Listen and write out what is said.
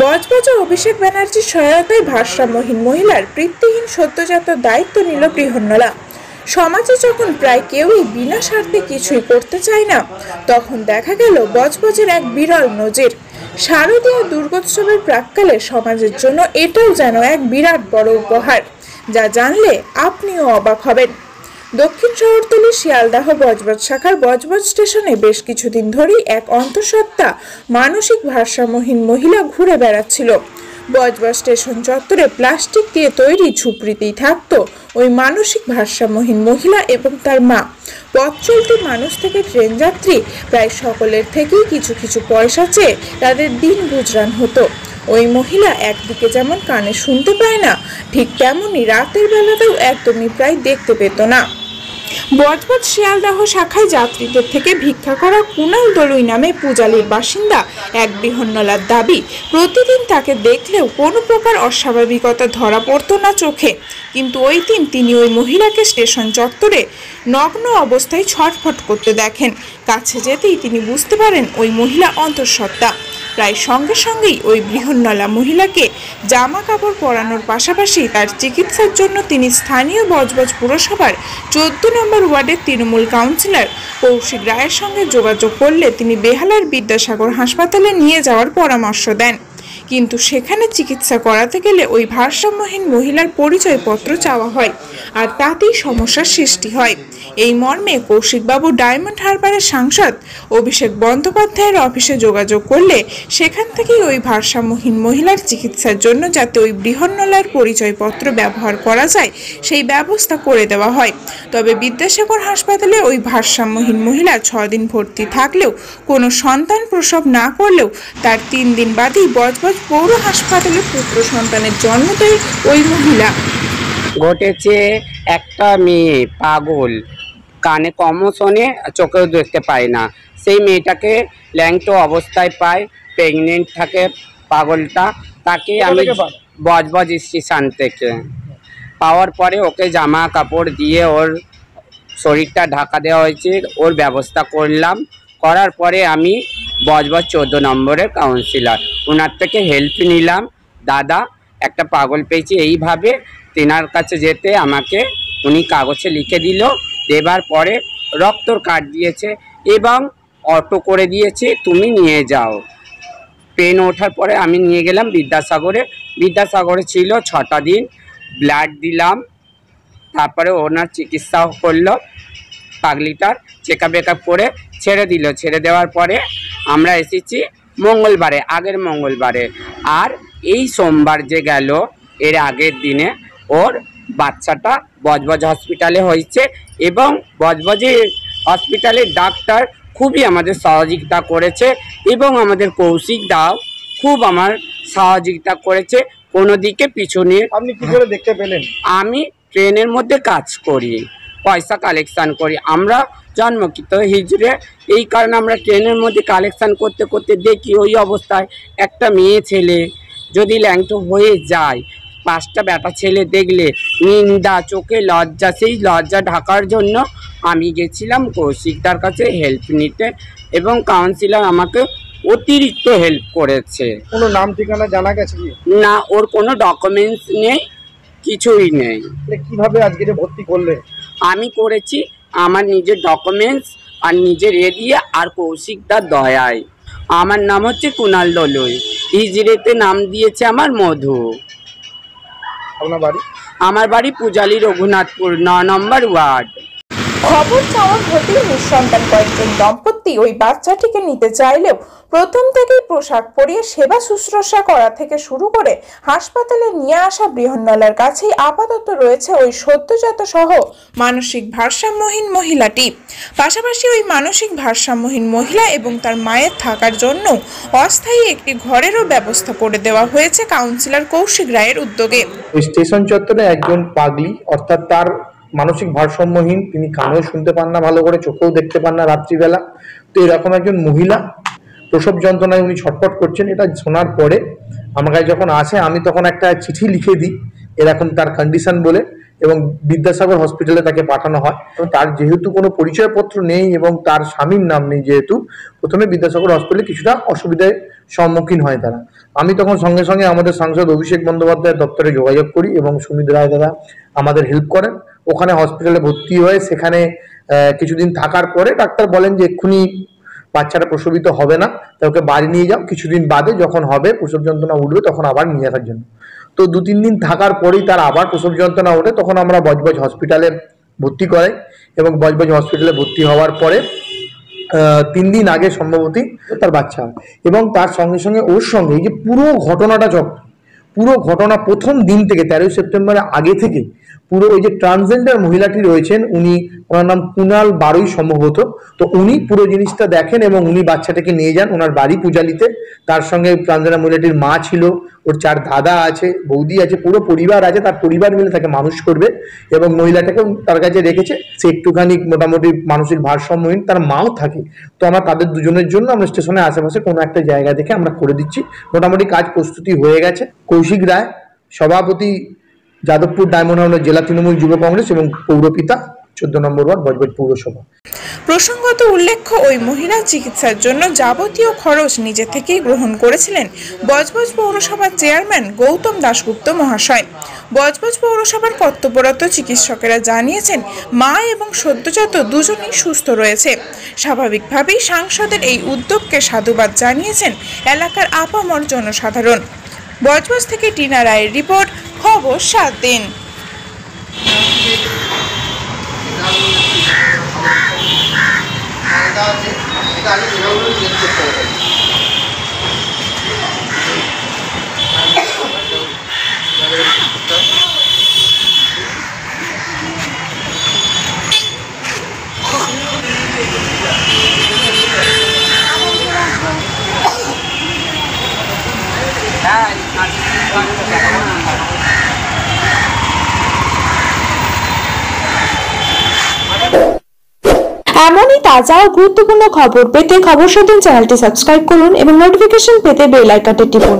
বজবজ ও অভিষেক ব্যানার্জির সহায়তায় ভারসাম্যহীন মহিলার বৃত্তিহীন সদ্যজাত দায়িত্ব নিল বৃহন্নলা। সমাজে যখন প্রায় কেউই বিনা স্বার্থে কিছুই করতে চায় না, তখন দেখা গেল বজবজের এক বিরল নজির। শারদীয় দুর্গোৎসবের প্রাক্কালে সমাজের জন্য এটাও যেন এক বিরাট বড় উপহার, যা জানলে আপনিও অবাক হবেন। দক্ষিণ শহরতলি শিয়ালদাহ বজবজ শাখার বজবজ স্টেশনে বেশ কিছুদিন ধরেই এক অন্তঃসত্ত্বা মানসিক ভারসাম্যহীন মহিলা ঘুরে বেড়াচ্ছিল। বজবজ স্টেশন চত্বরে প্লাস্টিক দিয়ে তৈরি ঝুপড়িতেই থাকতো ওই মানসিক ভারসাম্যহীন মহিলা এবং তার মা। পথ চলতি মানুষ থেকে ট্রেন যাত্রী প্রায় সকলের থেকেই কিছু কিছু পয়সা চেয়ে তাদের দিন গুজরান হতো। ওই মহিলা একদিকে যেমন কানে শুনতে পায় না, ঠিক তেমনই রাতের বেলাতেও একদমই প্রায় দেখতে পেত না। বজবজ শিয়ালদাহ শাখায় যাত্রীদের থেকে ভিক্ষা করা কুনাল দলুই নামে পূজালির বাসিন্দা এক বৃহন্নলার দাবি, প্রতিদিন তাকে দেখলেও কোনো প্রকার অস্বাভাবিকতা ধরা পড়তো না চোখে। কিন্তু ওই দিন তিনি ওই মহিলাকে স্টেশন চত্বরে নগ্ন অবস্থায় ছটফট করতে দেখেন। কাছে যেতেই তিনি বুঝতে পারেন ওই মহিলা অন্তঃসত্ত্বা। প্রায় সঙ্গে সঙ্গেই ওই বৃহন্নলা মহিলাকে জামা কাপড় পরানোর পাশাপাশি তার চিকিৎসার জন্য তিনি স্থানীয় বজবজ পুরসভার 14 নম্বর ওয়ার্ডের তৃণমূল কাউন্সিলর কৌশিক রায়ের সঙ্গে যোগাযোগ করলে তিনি বেহালার বিদ্যাসাগর হাসপাতালে নিয়ে যাওয়ার পরামর্শ দেন। কিন্তু সেখানে চিকিৎসা করাতে গেলে ওই ভারসাম্যহীন মহিলার পরিচয়পত্র চাওয়া হয়, আর তাতেই সমস্যার সৃষ্টি হয়। এই মর্মে কৌশিকবাবু ডায়মন্ড হারবারের সাংসদ অভিষেক বন্দ্যোপাধ্যায়ের অফিসে যোগাযোগ করলে সেখান থেকেই ওই ভারসাম্যহীন মহিলার চিকিৎসার জন্য যাতে ওই বৃহন্নলার পরিচয়পত্র ব্যবহার করা যায় সেই ব্যবস্থা করে দেওয়া হয়। তবে বিদ্যাসাগর হাসপাতালে ওই ভারসাম্যহীন মহিলা 6 দিন ভর্তি থাকলেও কোনো সন্তান প্রসব না করলেও তার 3 দিন বাদেই বজবজ পৌর হাসপাতালে পুত্র সন্তানের জন্ম দেয় ওই মহিলা। ঘটেছে একটা মেয়ে পাগল, কানে কমও শোনে, চোখেও দেখতে পায় না। সেই মেয়েটাকে ল্যাংটো অবস্থায় পায়, প্রেগনেন্ট থাকে পাগলটা। তাকে আমি বজবজ স্টেশন থেকে পাওয়ার পরে ওকে জামা কাপড় দিয়ে ওর শরীরটা ঢাকা দেওয়া হয়েছে, ওর ব্যবস্থা করলাম। করার পরে আমি বজবজ 14 নম্বরের কাউন্সিলর, ওনার থেকে হেল্প নিলাম। দাদা একটা পাগল পেয়েছি, এইভাবে তেনার কাছে যেতে আমাকে উনি কাগজে লিখে দিল। দেবার পরে রক্তর কার্ড দিয়েছে এবং অটো করে দিয়েছে, তুমি নিয়ে যাও। ট্রেন ওঠার পরে আমি নিয়ে গেলাম বিদ্যাসাগরে ছিল 6টা দিন, ব্লাড দিলাম। তারপরে ওনার চিকিৎসাও করলো, পাগলিটার চেকআপ করে ছেড়ে দিল। ছেড়ে দেওয়ার পরে আমরা এসেছি মঙ্গলবারে, আগের মঙ্গলবারে। আর এই সোমবার যে গেল, এর আগের দিনে ওর বাচ্চাটা বজবজ হসপিটালে হয়েছে এবং বজবজ হসপিটালের ডাক্তার খুবই আমাদের সহযোগিতা করেছে এবং আমাদের কৌশিক দাও খুব আমার সহযোগিতা করেছে, কোনো দিকে পিছু নিয়ে। আপনি কি করে দেখতে পেলেন? আমি ট্রেনের মধ্যে কাজ করি, পয়সা কালেকশান করি। আমরা জন্মকৃত হিজড়ে, এই কারণে আমরা ট্রেনের মধ্যে কালেকশান করতে করতে দেখি ওই অবস্থায় একটা মেয়ে ছেলে যদি ল্যাংটো হয়ে যায়, 5টা বেটা ছেলে দেখলে নিন্দা, চোখে লজ্জা, সেই লজ্জা ঢাকার জন্য আমি গেছিলাম কৌশিকদার কাছে হেল্প নিতে এবং কাউন্সিলর আমাকে অতিরিক্ত হেল্প করেছে। কোনো নাম ঠিকানা জানা গেছে কি না? ওর কোনো ডকুমেন্টস নেই, কিছুই নেই। কিভাবে আজকে ভর্তি করলে? আমি করেছি আমার নিজের ডকুমেন্টস আর নিজের দিয়ে আর কৌশিকদার দয়ায়। আমার নাম হচ্ছে কুনাল দলুই, হিজড়েতে নাম দিয়েছে আমার মধু। আপনার বাড়ি? আমার বাড়ি পূজালি, রঘুনাথপুর 9 নম্বর ওয়ার্ড। খবর পাওয়ার হতেই নিঃসন্তান কয়েকজন দম্পতি ওই বাচ্চাটিকে নিতে চাইলেও প্রথম থেকেই পোশাক পরিয়ে সেবা শুশ্রূষা করা থেকে শুরু করে হাসপাতালে নিয়ে আসা বৃহন্নলার কাছেই আপাতত রয়েছে ওই সদ্যজাত সহ মানসিক ভারসাম্যহীন মহিলাটি। পাশাপাশি ওই মানসিক ভারসাম্যহীন মহিলা এবং তার মায়ের থাকার জন্য অস্থায়ী একটি ঘরেরও ব্যবস্থা করে দেওয়া হয়েছে কাউন্সিলর কৌশিক রায়ের উদ্যোগে। স্টেশন চত্বরে একজন পাগলি, অর্থাৎ তার মানসিক ভারসাম্যহীন, তিনি কানেও শুনতে পান না ভালো করে, চোখেও দেখতে পান না রাত্রিবেলা। তো এরকম একজন মহিলা প্রসব যন্ত্রণায় উনি ছটফট করছেন। এটা শোনার পরে আমার কাছে যখন আসে, আমি তখন একটা চিঠি লিখে দিই এরকম তার কন্ডিশন বলে, এবং বিদ্যাসাগর হসপিটালে তাকে পাঠানো হয়। এবং তার যেহেতু কোনো পরিচয়পত্র নেই এবং তার স্বামীর নাম নেই, যেহেতু প্রথমে বিদ্যাসাগর হসপিটালে কিছুটা অসুবিধার সম্মুখীন হয় তারা। আমি তখন সঙ্গে সঙ্গে আমাদের সাংসদ অভিষেক বন্দ্যোপাধ্যায়ের দপ্তরে যোগাযোগ করি এবং সুমিত রায় দাদা আমাদের হেল্প করেন। ওখানে হসপিটালে ভর্তি হয়ে সেখানে কিছুদিন থাকার পরে ডাক্তার বলেন যে এক্ষুনি বাচ্চাটা প্রসবিত হবে না, তা ওকে বাড়ি নিয়ে যাও, কিছুদিন বাদে যখন হবে প্রসব যন্ত্রণা উঠবে তখন আবার নিয়ে আসার জন্য। তো 2-3 দিন থাকার পরেই তার আবার প্রসব যন্ত্রণা ওঠে, তখন আমরা বজবজ হসপিটালে ভর্তি করাই এবং বজবজ হসপিটালে ভর্তি হওয়ার পরে 3 দিন আগে সম্ভবত তার বাচ্চা হয়। এবং তার সঙ্গে সঙ্গে ওর সঙ্গে এই যে পুরো ঘটনা প্রথম দিন থেকে 13 সেপ্টেম্বরের আগে থেকে পুরো ওই যে ট্রান্সজেন্ডার মহিলাটি রয়েছেন, ওনার নাম কুনাল বারুই সম্ভবত, তো উনি পুরো জিনিসটা দেখেন এবং উনি বাচ্চাটাকে নিয়ে যান ওনার বাড়ি পূজালিতে। তার সঙ্গে ট্রান্সজেন্ডার মহিলাটির মা ছিল, ওর 4 দাদা আছে, বৌদি আছে, পুরো পরিবার আছে, তার পরিবার মিলে তাকে মানুষ করবে এবং মহিলাটাকে তার কাছে রেখেছে। সে একটুখানি মোটামুটি মানসিক ভারসাম্যহীন, তার মাও থাকে। তো আমরা তাদের দুজনের জন্য আমরা স্টেশনের আশেপাশে কোনো একটা জায়গা দেখে আমরা করে দিচ্ছি। মোটামুটি কাজ প্রস্তুতি হয়ে গেছে। কৌশিক রায়, সভাপতি, যাদবপুর ডায়মন্ড হারবার জেলা তৃণমূল যুব কংগ্রেস এবং পৌরপিতা 14 নম্বর ওয়ার্ড বজবজ পৌরসভা। প্রসঙ্গত উল্লেখ্য, ওই মহিলা চিকিৎসার জন্য যাবতীয় খরচ নিজে থেকেই গ্রহণ করেছিলেন বজবজ পৌরসভার চেয়ারম্যান গৌতম দাশগুপ্ত মহাশয়। বজবজ পৌরসভার কর্তব্যরত চিকিৎসকেরা জানিয়েছেন মা এবং সদ্যজাত দুজনেই সুস্থ রয়েছে। স্বাভাবিকভাবেই সাংসদের এই উদ্যোগকে সাধুবাদ জানিয়েছেন এলাকার আপামর জনসাধারণ। বজবজ থেকে টিনা রায়ের রিপোর্ট, খবর 7 দিন। এমনই তাজা ও গুরুত্বপূর্ণ খবর পেতে খবর 7 দিন চ্যানেলটি সাবস্ক্রাইব করুন এবং নোটিফিকেশন পেতে বেল আইকনটি টিপুন।